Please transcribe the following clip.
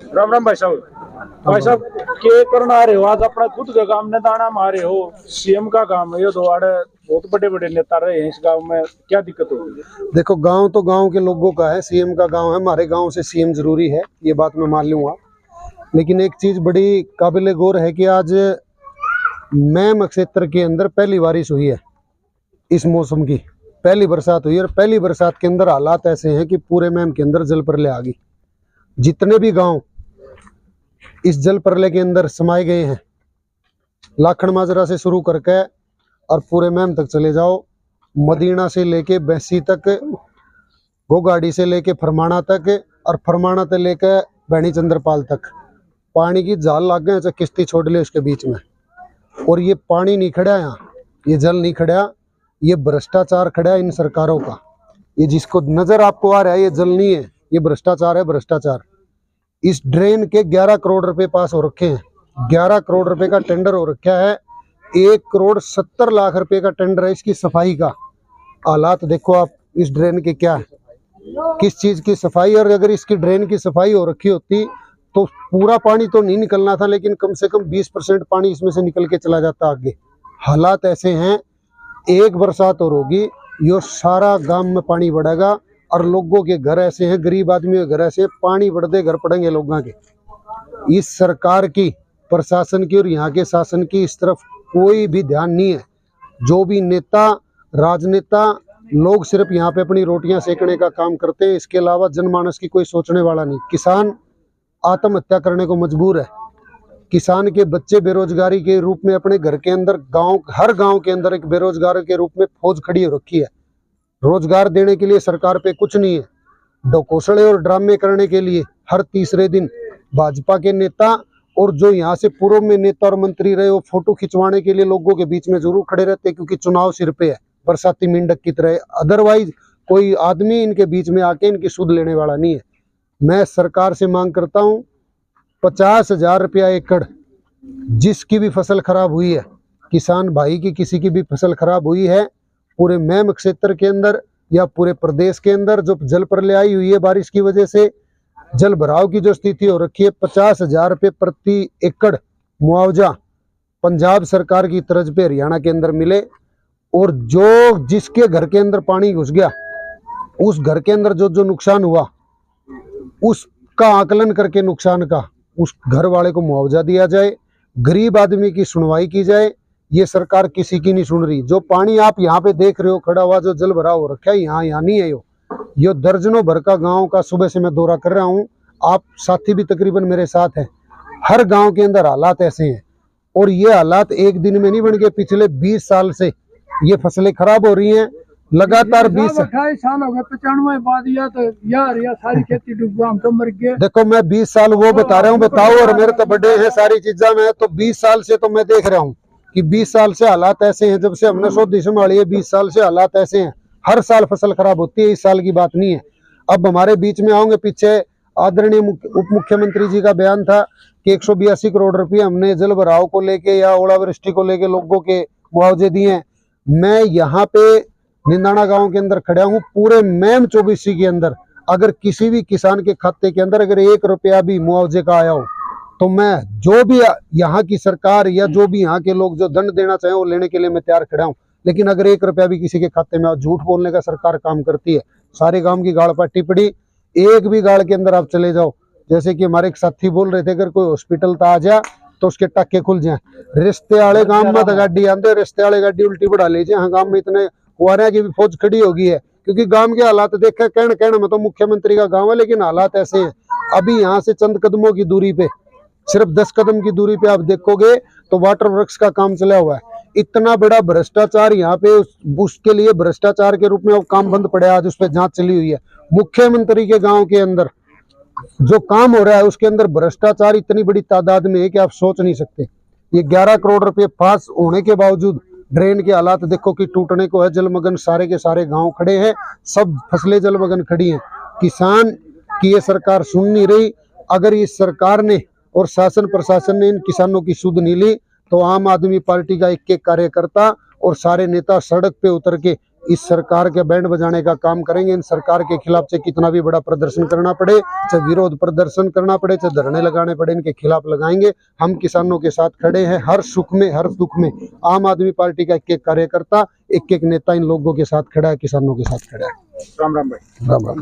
राम राम भाई साहब। भाई साहब के करना आ रहे हो आज अपना खुद का काम ने दाना मारे हो। सीएम का काम है ये दो आड़े बहुत बड़े बड़े नेता रहे हैं इस गांव में, क्या दिक्कत होगी? देखो, गांव तो गांव के लोगों का है, सीएम का गांव है। हमारे गांव से सीएम जरूरी है, ये बात मैं मान लूंगा। लेकिन एक चीज बड़ी काबिले गौर है कि आज मैम क्षेत्र के अंदर पहली बारिश हुई है, इस मौसम की पहली बरसात हुई है। और पहली बरसात के अंदर हालात ऐसे हैं कि पूरे मैम के अंदर जल प्रलय आ गई। जितने भी गांव इस जल प्रलय के अंदर समाये गए हैं, लाखन माजरा से शुरू करके और पूरे मैम तक चले जाओ, मदीना से लेके बैसी तक, गोगाड़ी से लेके फरमाना तक, और फरमाना से लेके बैनी चंद्रपाल तक पानी की जाल लाग गए, चाहे किश्ती छोड़ ले उसके बीच में। और ये पानी नहीं खड़ा यहाँ, ये जल नहीं खड़ा, ये भ्रष्टाचार खड़ा है इन सरकारों का। ये जिसको नजर आपको आ रहा है ये जल नहीं है, ये भ्रष्टाचार है, भ्रष्टाचार। इस ड्रेन के 11 करोड़ रुपए पास हो रखे हैं, 11 करोड़ रुपए का टेंडर हो रखा है। 1 करोड़ 70 लाख रुपए का टेंडर है इसकी सफाई का। हालात देखो आप इस ड्रेन के क्या है, किस चीज की सफाई। और अगर इसकी ड्रेन की सफाई हो रखी होती तो पूरा पानी तो नहीं निकलना था, लेकिन कम से कम 20% पानी इसमें से निकल के चला जाता आगे। हालात ऐसे हैं, एक बरसात और होगी यो सारा गांव में पानी बढ़ेगा। और लोगों के घर ऐसे हैं, गरीब आदमी के घर ऐसे हैं, पानी बढ़ते घर पड़ेंगे लोगों के। इस सरकार की, प्रशासन की और यहाँ के शासन की इस तरफ कोई भी ध्यान नहीं है। जो भी नेता, राजनेता लोग सिर्फ यहाँ पे अपनी रोटियां सेकने का काम करते हैं, इसके अलावा जनमानस की कोई सोचने वाला नहीं। किसान आत्महत्या करने को मजबूर है, किसान के बच्चे बेरोजगारी के रूप में अपने घर के अंदर, गांव, हर गांव के अंदर एक बेरोजगार के रूप में फौज खड़ी हो रखी है। रोजगार देने के लिए सरकार पे कुछ नहीं है। डोकोसड़े और ड्रामे करने के लिए हर तीसरे दिन भाजपा के नेता और जो यहाँ से पूर्व में नेता और मंत्री रहे, वो फोटो खिंचवाने के लिए लोगों के बीच में जरूर खड़े रहते हैं, क्योंकि चुनाव सिर पे है, बरसाती मेंढक की तरह। अदरवाइज कोई आदमी इनके बीच में आके इनकी सुध लेने वाला नहीं है। मैं सरकार से मांग करता हूँ, 50,000 रुपया एकड़ जिसकी भी फसल खराब हुई है, किसान भाई की किसी की भी फसल खराब हुई है, पूरे मैम क्षेत्र के अंदर या पूरे प्रदेश के अंदर जो जल प्रलय आई हुई है बारिश की वजह से, जल भराव की जो स्थिति हो रखी है, 50,000 रुपये प्रति एकड़ मुआवजा पंजाब सरकार की तर्ज पे हरियाणा के अंदर मिले। और जो जिसके घर के अंदर पानी घुस गया, उस घर के अंदर जो जो नुकसान हुआ उसका आकलन करके नुकसान का उस घर वाले को मुआवजा दिया जाए, गरीब आदमी की सुनवाई की जाए। ये सरकार किसी की नहीं सुन रही। जो पानी आप यहाँ पे देख रहे हो खड़ा हुआ, जो जल भरा हो रखा है, यहाँ नहीं है। यो दर्जनों भर का गाँव का सुबह से मैं दौरा कर रहा हूँ, आप साथी भी तकरीबन मेरे साथ हैं। हर गाँव के अंदर हालात ऐसे हैं, और ये हालात एक दिन में नहीं बन गए। पिछले 20 साल से ये फसलें खराब हो रही हैं, लगातार 28 साल हो गए। 95 बाद तो यार सारी खेती डूब, हम तो मर गए। देखो, मैं 20 साल वो बता रहा हूँ, बताओ। और मेरे तो बड़े हैं सारी चीजा में, तो 20 साल से तो मैं देख रहा हूँ कि 20 साल से हालात ऐसे हैं। जब से हमने सौदी संभाली है, 20 साल से हालात ऐसे हैं। हर साल फसल खराब होती है, इस साल की बात नहीं है। अब हमारे बीच में आओगे, पीछे आदरणीय उप मुख्यमंत्री जी का बयान था कि 182 करोड़ रुपये हमने जल भराव को लेके या ओलावृष्टि को लेके लोगों के मुआवजे दिए हैं। मैं यहाँ पे निंदाना गांव के अंदर खड़ा हूँ, पूरे मैम 24 के अंदर अगर किसी भी किसान के खाते के अंदर अगर 1 रुपया भी मुआवजे का आया हो, तो मैं जो भी यहाँ की सरकार या जो भी यहाँ के लोग जो दंड देना चाहे वो लेने के लिए मैं तैयार खड़ा हूँ। लेकिन अगर 1 रुपया भी किसी के खाते में, झूठ बोलने का सरकार काम करती है। सारे गांव की गाड़ पट्टी पड़ी, एक भी गाड़ के अंदर आप चले जाओ, जैसे कि हमारे एक साथी बोल रहे थे, अगर कोई हॉस्पिटल तो आ जाए तो उसके टक्के खुल जाए। रिश्ते वाले गांव में तो गाड़ी आंदे, रिश्ते वाले गाड़ी उल्टी बढ़ा लीजिए। हाँ, गांव में इतने कुआरिया की भी फौज खड़ी हो गई है, क्योंकि गांव के हालात देखे। कहने में तो मुख्यमंत्री का गांव है, लेकिन हालात ऐसे हैं। अभी यहाँ से चंद कदमों की दूरी पे, सिर्फ 10 कदम की दूरी पे आप देखोगे तो वाटर वर्क्स का काम चला हुआ है। इतना बड़ा भ्रष्टाचार यहाँ पे, उसके लिए भ्रष्टाचार के रूप में अब काम बंद पड़े, आज उस पर जांच चली हुई है। मुख्यमंत्री के गांव के अंदर जो काम हो रहा है उसके अंदर भ्रष्टाचार इतनी बड़ी तादाद में है कि आप सोच नहीं सकते। ये 11 करोड़ रुपए पास होने के बावजूद ड्रेन के हालात देखो कि टूटने को है। जलमग्न सारे के सारे गांव खड़े हैं, सब फसलें जलमग्न खड़ी हैं। किसान की ये सरकार सुन नहीं रही। अगर इस सरकार ने और शासन प्रशासन ने इन किसानों की सुध नहीं ली, तो आम आदमी पार्टी का एक एक कार्यकर्ता और सारे नेता सड़क पे उतर के इस सरकार के बैंड बजाने का काम करेंगे। इन सरकार के खिलाफ चाहे कितना भी बड़ा प्रदर्शन करना पड़े, चाहे विरोध प्रदर्शन करना पड़े, चाहे धरने लगाने पड़े, इनके खिलाफ लगाएंगे। हम किसानों के साथ खड़े हैं, हर सुख में हर दुख में। आम आदमी पार्टी का एक एक कार्यकर्ता, एक एक नेता इन लोगों के साथ खड़ा है, किसानों के साथ खड़ा है। राम राम भाई। राम राम।